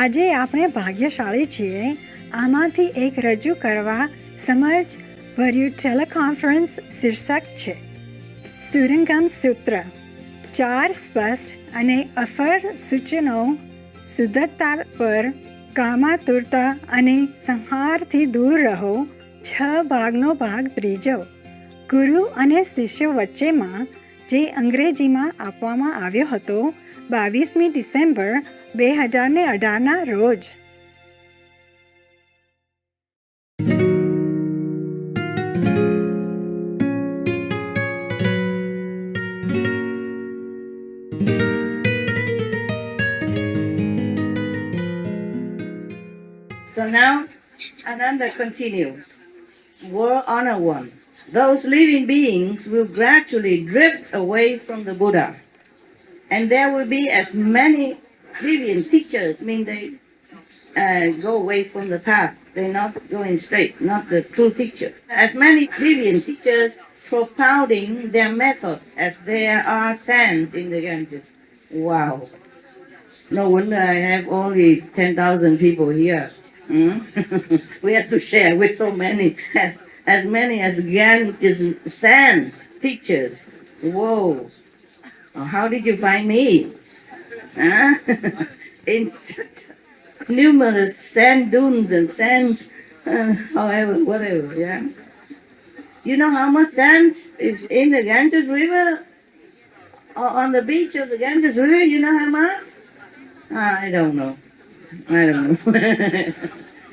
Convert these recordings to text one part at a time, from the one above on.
આજે આપણે ભાગ્યશાળી છીએ. આમાંથી એક રજૂ કરવા સમજ ભર્યું ટેલિકોન્ફરન્સ શીર્ષક છે સુરંગમ સૂત્ર. 4 સ્પષ્ટ અને અફર સૂચનો શુદ્ધતા પર, કામાતુરતા અને સંહારથી દૂર રહો. 6 ભાગનો ભાગ ત્રીજો. ગુરુ અને શિષ્યો વચ્ચેમાં, જે અંગ્રેજીમાં આપવામાં આવ્યો હતો 22મી ડિસેમ્બર 2018ના રોજ. So now, Ananda continues. World honor one. Those living beings will gradually drift away from the Buddha. And there will be as many deviant teachers, I mean they go away from the path. They're not going straight, not the true teacher. As many deviant teachers propounding their methods as there are sands in the Ganges. Wow. No wonder I have only 10,000 people here. We have to share with so many, as many as Ganges sands teachers. Whoa. How did you find me? Huh? In such numerous sand dunes and sands, however, whatever, yeah. You know how much sand is in the Ganges River? Or on the beach of the Ganges River, you know how much? I don't know. I don't know.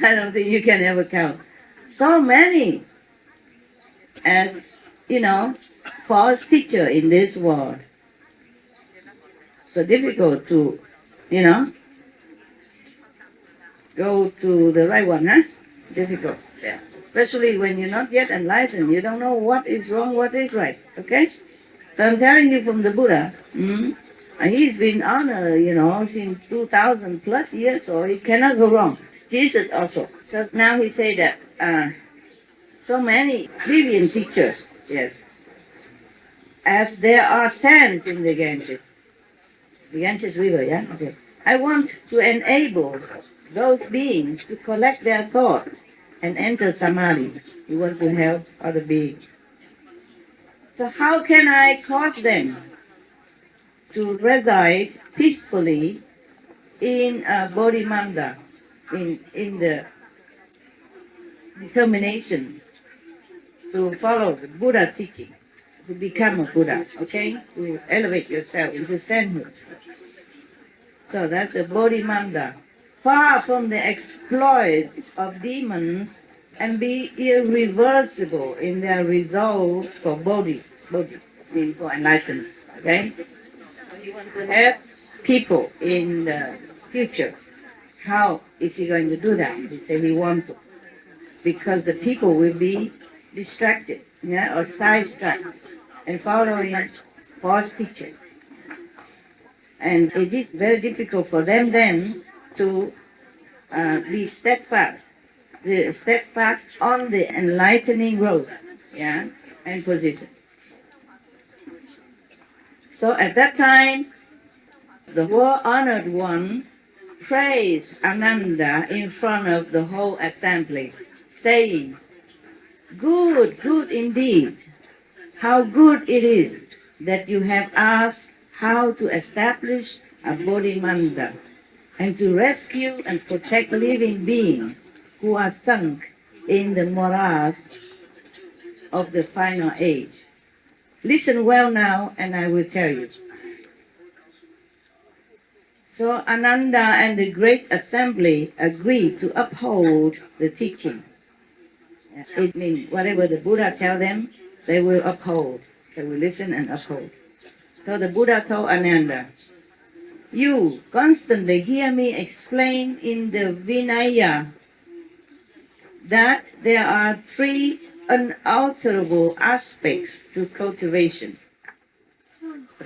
I don't think you can ever count. So many as, false teacher in this world. So difficult to, go to the right one, huh? Difficult, yeah. Especially when you're not yet enlightened. You don't know what is wrong, what is right, okay? So I'm telling you from the Buddha, he's been honored, since 2,000 plus years, so he cannot go wrong. Jesus also. So now he say that so many deviant teachers, yes, as there are sands in the Ganges. The Ganges River, yeah? Okay. I want to enable those beings to collect their thoughts and enter Samadhi. You want to help other beings. So how can I cause them to reside peacefully in Bodhimanda, in the determination to follow the Buddha teaching, to become a Buddha, okay? To elevate yourself into sainthood. So that's a Bodhimanda. Far from the exploits of demons and be irreversible in their resolve for Bodhi means for enlightenment, okay? You want to help people in the future. How is he going to do that? He said he wants to. Because the people will be distracted, or sidetracked and following false teaching. And it is very difficult for them then to be steadfast on the enlightening road, and position. So at that time, the world-honored one praised Ananda in front of the whole assembly, saying, "Good, good indeed. How good it is that you have asked how to establish a Bodhimanda and to rescue and protect living beings who are sunk in the morass of the final age. Listen well now, and I will tell you." So Ananda and the great assembly agreed to uphold the teaching. It means whatever the Buddha tell them, they will uphold. They will listen and uphold. So the Buddha told Ananda, "You constantly hear me explain in the Vinaya that there are 3 unalterable aspects to cultivation.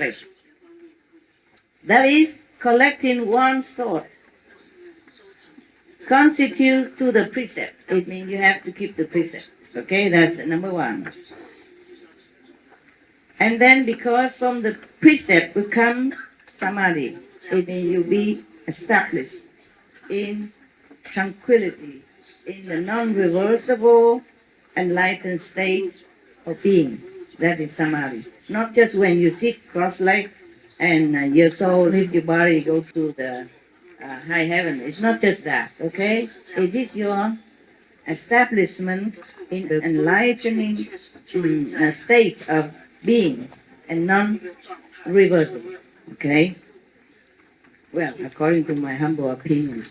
Right. That is, collecting one's thought constitutes to the precept. It means you have to keep the precept. Okay, that's number 1. And then because from the precept becomes samadhi, it means you be established in tranquility, in the non-reversible, enlightened state of being. That is samadhi. Not just when you sit cross-legged and your soul leaves your body, go to the high heaven. It's not just that, okay? It is your establishment in the enlightening state of being and non-reversible, okay? Well, according to my humble opinion.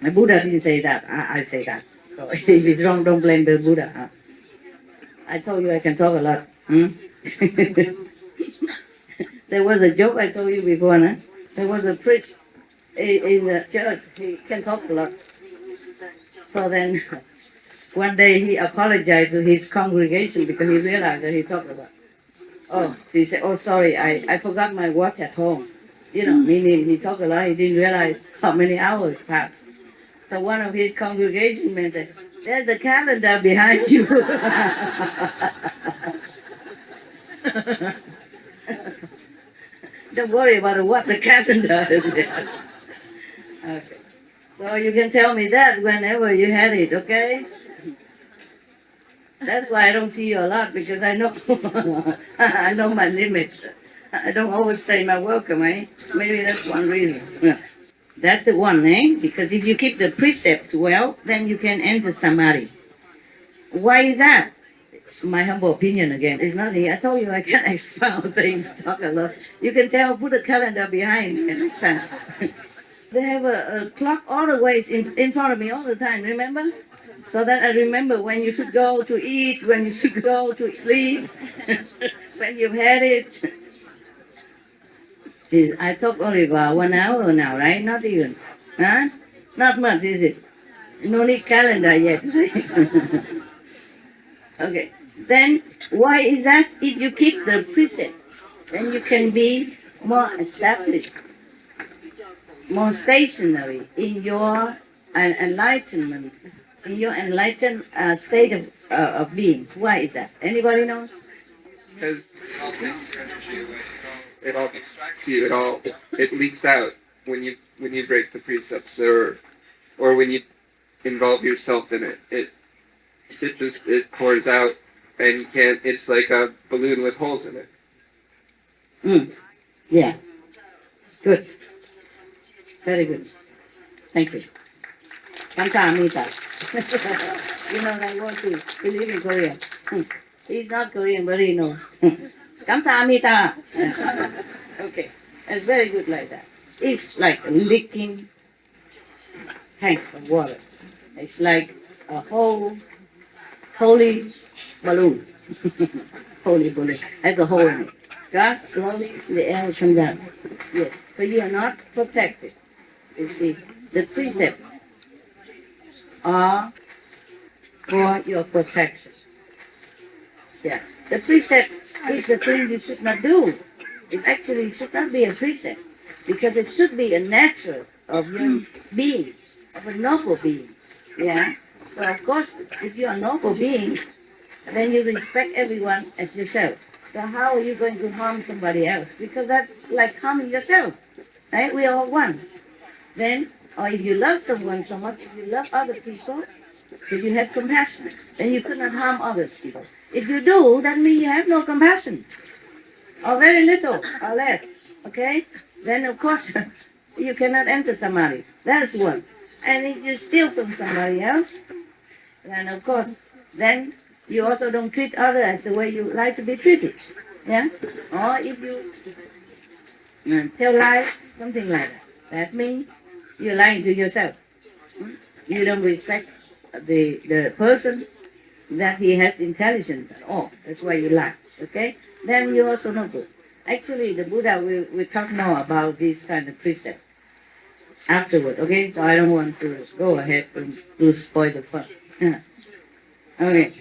My Buddha didn't say that, I say that. So if it's wrong, don't blame the Buddha. I told you I can talk a lot. There was a joke I told you before, no? There was a priest in the church, he can talk a lot. So then, one day he apologized to his congregation because he realized that he talked a lot. Oh, he said, oh, sorry, I forgot my watch at home. You know, meaning he talked a lot, he didn't realize how many hours passed. So one of his congregation men said, there's a calendar behind you. Don't worry about what the calendar is. Okay. So you can tell me that whenever you had it, okay? That's why I don't see you a lot, because I know I know my limits. I don't overstay my welcome, eh? Maybe that's one reason. That's the one, eh? Because if you keep the precepts well, then you can enter samadhi. Why is that? My humble opinion again. It's nothing. I told you I can expound things, talk a lot. You can tell, put a calendar behind and they have a clock always in front of me all the time, remember? So that I remember when you should go to eat, when you should go to sleep, when you've had it. Jeez, I talk only about 1 hour now, right? Not even. Huh? Not much, is it? No need calendar yet. Okay. Then why is that? If you keep the precept, then you can be more established, more stationary in your enlightenment, in your enlightened state of beings. Why is that? Anybody know? Because it all takes your energy away. It all distracts you. It leaks out when you break the precepts or when you involve yourself in it. It pours out, and you can't. It's like a balloon with holes in it. Yeah. Good. Very good. Thank you. Kamsahamnida. You know, I want to live in Korea. He's not Korean, but he knows. Kamsahamnida. Okay. It's very good like that. It's like a leaking tank of water. It's like a whole holy balloon. Holy balloon. Has a hole in it. God, slowly the air will come down. Yes. But you are not protected. You see, the precepts are for your protection. Yeah. The precept is the thing you should not do. It actually should not be a precept, because it should be a nature of your being, of a noble being. Yeah. So of course, if you are a noble being, then you respect everyone as yourself. So how are you going to harm somebody else? Because that's like harming yourself. Right? We are all one. Then, or if you love someone so much, if you love other people, if you have compassion, then you could not harm others people. If you do, that means you have no compassion. Or very little, or less. Okay? Then of course, you cannot enter samadhi. That's one. And if you steal from somebody else, then of course, then you also don't treat others the way you like to be treated. Yeah? Or if you tell lies, something like that. That means you're lying to yourself. You don't respect the person that he has intelligence at all. That's why you lie. Okay? Then you also not good. Actually, the Buddha will talk more about this kind of precept afterward. Okay? So I don't want to go ahead to spoil the fun. Okay.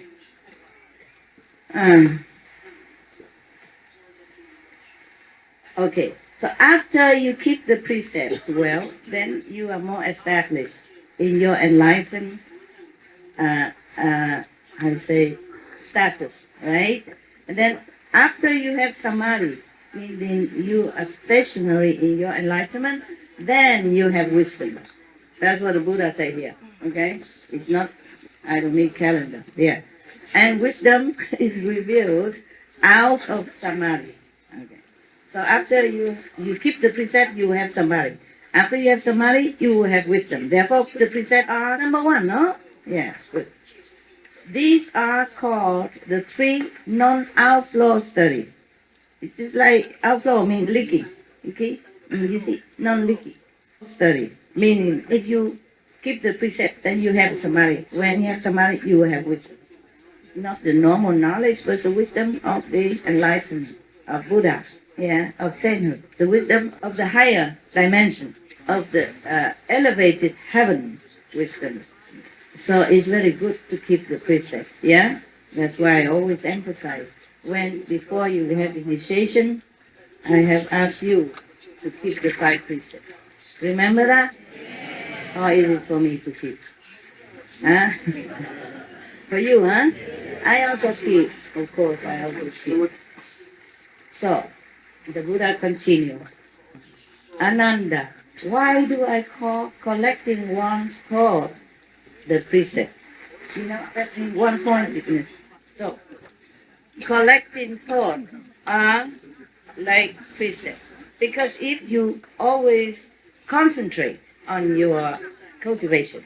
Okay. So after you keep the precepts well, then you are more established in your enlightened, status, right? And then after you have samadhi, meaning you are stationary in your enlightenment, then you have wisdom. That's what the Buddha said here. Okay? It's not, I don't need calendar. Yeah. And wisdom is revealed out of samadhi. Okay. So after you keep the precept, you have samadhi. After you have samadhi, you will have wisdom. Therefore, the precepts are number one, no? Yeah, good. These are called the three non-outflow studies. It's just like outflow means leaking. Okay? You see, non-leaking studies. Meaning, if you keep the precept, then you have samadhi. When you have samadhi, you will have wisdom. It's not the normal knowledge, but the wisdom of the enlightened, of Buddha, yeah, of sainthood. The wisdom of the higher dimension, of the elevated heaven wisdom. So it's very good to keep the precept, yeah? That's why I always emphasize, when before you have initiation, I have asked you to keep the 5 precepts. Remember that? Or is it for me to keep? Huh? For you, huh? I also keep, of course, I also keep. So, the Buddha continues. Ananda, why do I call collecting one's thoughts the precept? You know, that's one pointedness. So, collecting thoughts are like precept. Because if you always concentrate on your cultivation,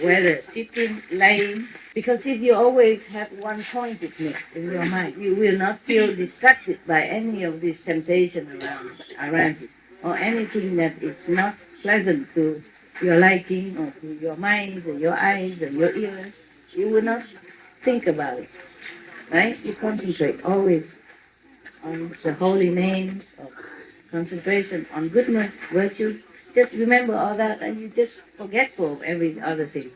whether sitting, lying, because if you always have one pointedness in your mind, you will not feel distracted by any of these temptations around you, or anything that is not pleasant to your liking, or to your mind, or your eyes, or your ears. You will not think about it, right? You concentrate always on the holy names, or concentration on goodness, virtues. Just remember all that, and you just forgetful of every other thing.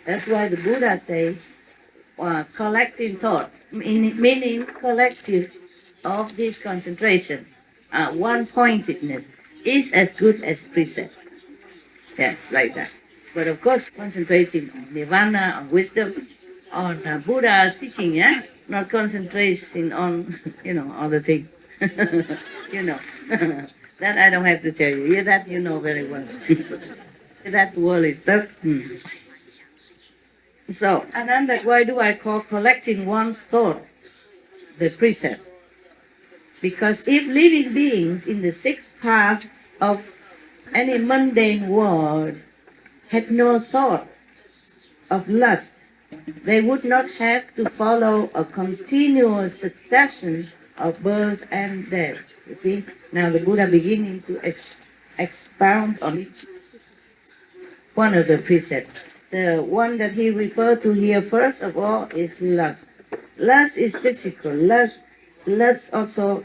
That's why the Buddha say, collecting thoughts, meaning collective of this concentration, one-pointedness, is as good as precept. Yes, like that. But of course, concentrating on nirvana, on wisdom, on Buddha's teaching, yeah, not concentration on, other things. That I don't have to tell you. Yeah, that you know very well. That worldly stuff. So, Ananda, why do I call collecting one's thoughts the precept? Because if living beings in the 6 paths of any mundane world had no thoughts of lust, they would not have to follow a continuous succession of birth and death. You see? Now the Buddha beginning to expound on one of the precepts. The one that he referred to here first of all is lust. Lust is physical. Lust also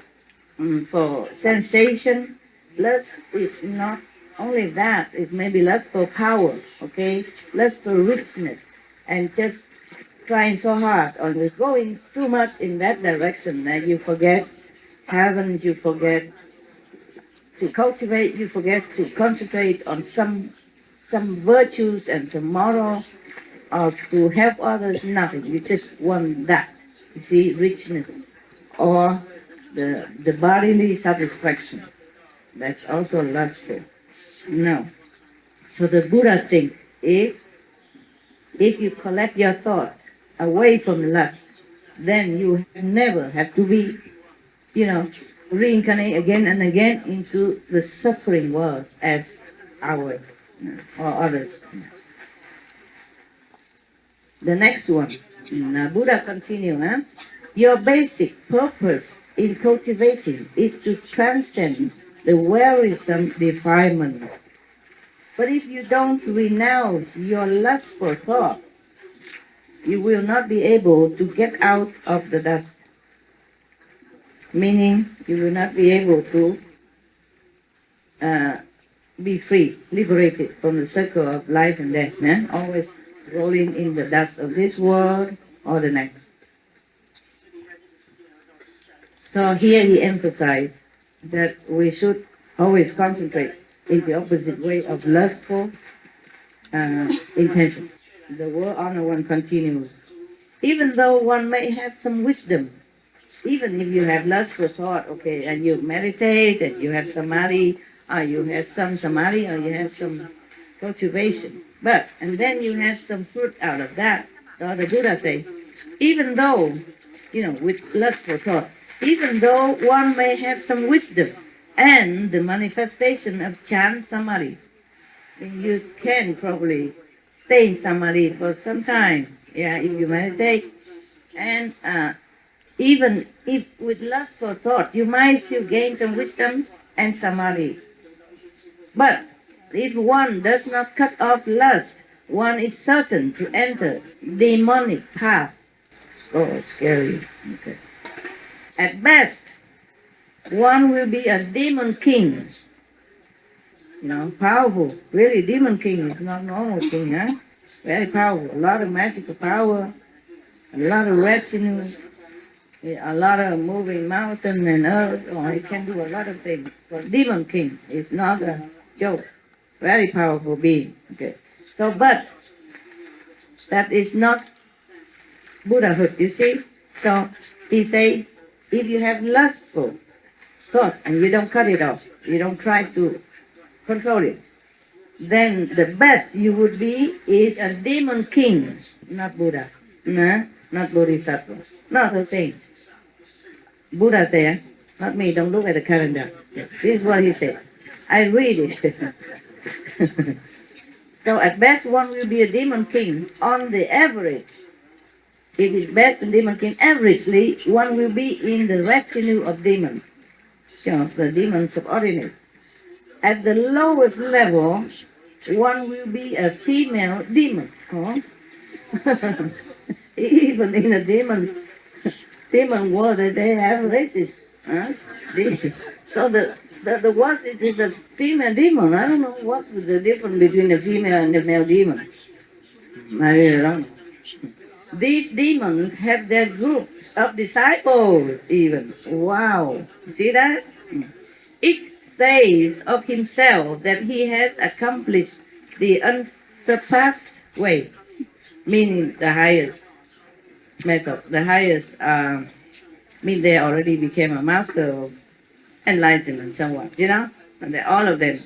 for sensation. Lust is not only that, it may be lust for power, okay? Lust for richness, and just trying so hard or going too much in that direction that you forget heaven, you forget to cultivate, you forget to concentrate on some virtues and some moral, or to help others, nothing. You just want that, you see, richness, or the bodily satisfaction. That's also lustful. No. So the Buddha think, if you collect your thoughts away from lust, then you never have to be, reincarnate again and again into the suffering worlds as ours or others. The next one, Buddha continue, your basic purpose in cultivating is to transcend the wearisome defilements. But if you don't renounce your lustful thoughts, you will not be able to get out of the dust. Meaning, you will not be able to be free, liberated from the circle of life and death, always rolling in the dust of this world or the next. So here he emphasized that we should always concentrate in the opposite way of lustful intention. The word honor one continues. Even though one may have some wisdom, even if you have lustful thought, okay, and you meditate and you have samadhi, or you have some samadhi, or you have some cultivation. But, and then you have some fruit out of that. So the Buddha say, even though, with lustful thought, even though one may have some wisdom and the manifestation of Chan Samadhi, you can probably stay in Samadhi for some time, if you meditate. And even if with lustful thought, you might still gain some wisdom and Samadhi. But if one does not cut off lust, one is certain to enter demonic path. Oh, scary. Okay. At best, one will be a demon king. Powerful. Really, demon king is not normal king, huh? Very powerful. A lot of magical power, a lot of retinue, a lot of moving mountain and earth. Oh, he can do a lot of things. But demon king is not a joke. Very powerful being. Okay. So, but that is not Buddhahood, you see. So he say, if you have lustful thought and you don't cut it off, you don't try to control it, then the best you would be is a demon king, not Buddha, not Bodhisattva, not a saint. Buddha said, not me, don't look at the calendar. This is what he said. I read it. So at best one will be a demon king on the average. If it's best a demon king, averagely one will be in the retinue of demons. The demons subordinate. At the lowest level, one will be a female demon. Huh? Even in a demon world, they have races. Huh? So the worst is a female demon. I don't know what's the difference between a female and a male demon. I really don't know. These demons have their groups of disciples even. Wow. See that? It says of himself that he has accomplished the unsurpassed way, meaning the highest method, the highest, they already became a master of enlightenment somewhat, and all of them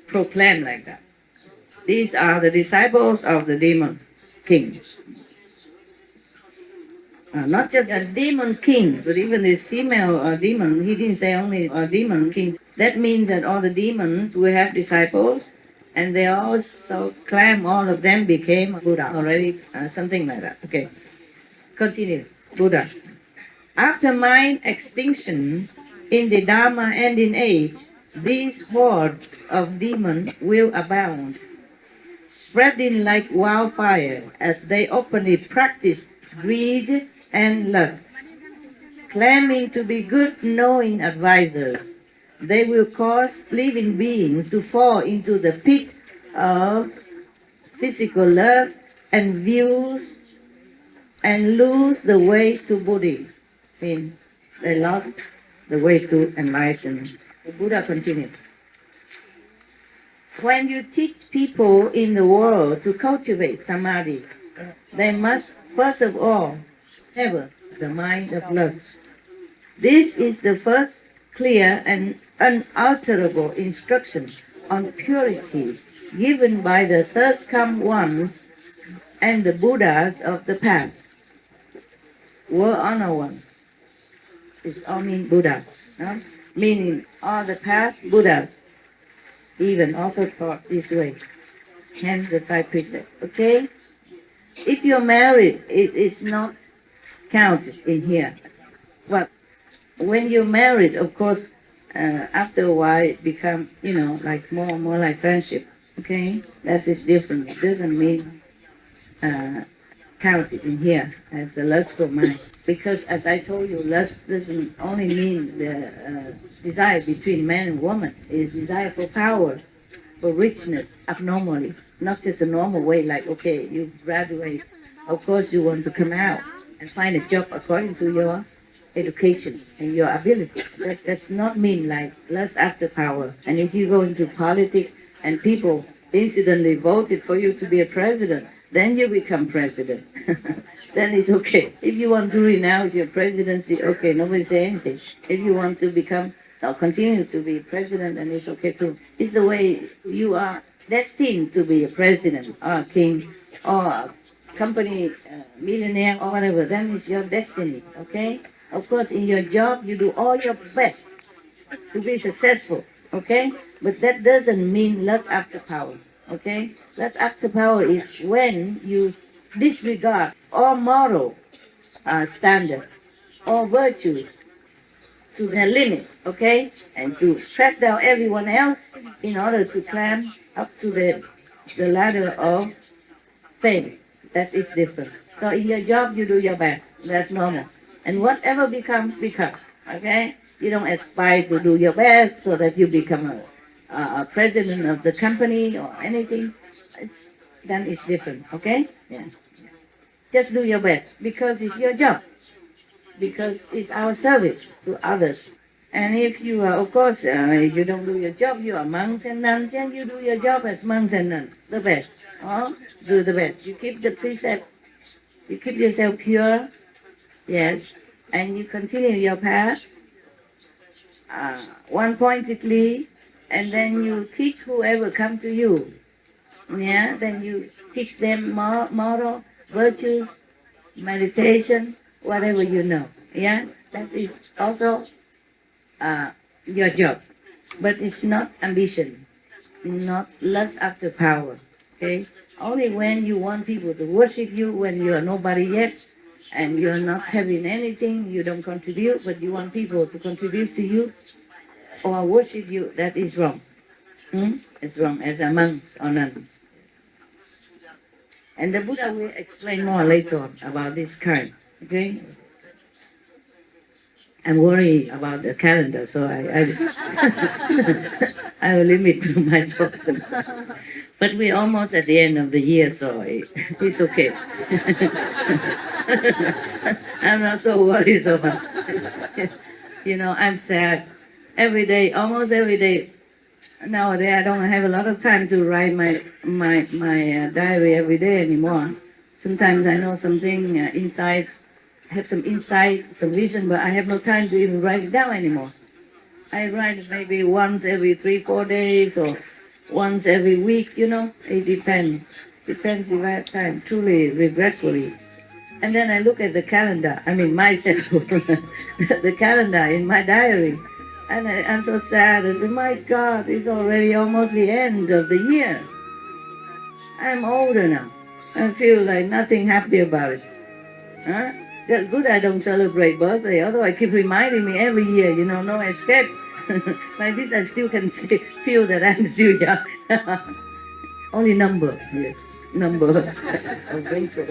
proclaim like that. These are the disciples of the demon king. Not just a demon king, but even this female demon, he didn't say only a demon king. That means that all the demons will have disciples, and they also claim all of them became Buddha already, something like that. Okay, continue. Buddha. After mind extinction in the Dharma and in age, these hordes of demons will abound, spreading like wildfire as they openly practice greed and lust. Claiming to be good knowing advisors, they will cause living beings to fall into the pit of physical love and views and lose the way to Buddha. They lost the way to enlightenment. The Buddha continues. When you teach people in the world to cultivate samadhi, they must first of all sever the mind of lust. This is the first clear and unalterable instruction on purity given by the third-come ones and the Buddhas of the past. World honor ones. It's all mean Buddha, meaning all the past Buddhas even also taught this way. Hence the 5 precepts. Okay? If you're married, it is not counted in here. Well, when you're married, of course, after a while it becomes, like more like friendship. Okay? That is different. It doesn't mean counted in here as a lustful mind. Because as I told you, lust doesn't only mean the desire between man and woman. It's desire for power, for richness, abnormally. Not just a normal way, like, okay, you graduate. Of course you want to come out and find a job according to your education and your ability. That's not mean like lust after power. And if you go into politics and people incidentally voted for you to be a president, then you become president. Then it's okay. If you want to renounce your presidency, okay, nobody say anything. If you want to become or continue to be president, then it's okay too. It's the way you are destined to be a president or a king or a company millionaire or whatever, then it's your destiny, okay? Of course, in your job, you do all your best to be successful, okay? But that doesn't mean lust after power, okay? Lust after power is when you disregard all moral standards, all virtues to their limit, okay? And to press down everyone else in order to climb up to the ladder of fame. That is different. So in your job, you do your best. That's normal. And whatever become, okay? You don't aspire to do your best so that you become a president of the company or anything. Then it's different, okay? Yeah. Just do your best because it's your job. Because it's our service to others. And if you are, of course, if you don't do your job, you are monks and nuns, and you do your job as monks and nuns, the best. Oh, do the best. You keep the precept, you keep yourself pure, yes, and you continue your path one-pointedly, and then you teach whoever come to you. Yeah, then you teach them moral virtues, meditation, whatever you know. Yeah, that is also your job, but it's not ambition, not lust after power. Okay, only when you want people to worship you when you are nobody yet, and you're not having anything, you don't contribute, but you want people to contribute to you or worship you. That is wrong. It's wrong as a monk or nun. And the Buddha will explain more later on about this kind. Okay. I'm worried about the calendar, so I will limit to my thoughts. But we're almost at the end of the year, so it's okay. I'm not so worried so much. You know, I'm sad every day, almost every day. Nowadays, I don't have a lot of time to write my diary every day anymore. Sometimes I know something inside. Have some insight, some vision, but I have no time to even write it down anymore. I write maybe once every 3-4 days or once every week, you know. It depends. Depends if I have time, truly, regretfully. And then I look at the calendar, myself, the calendar in my diary, and I'm so sad. I say, my God, it's already almost the end of the year. I'm older now. I feel like nothing happy about it. Huh? That's good I don't celebrate birthday, although I keep reminding me every year, you know, no escape. Like this I still can feel that I'm still young. Only number, yes, number of grateful.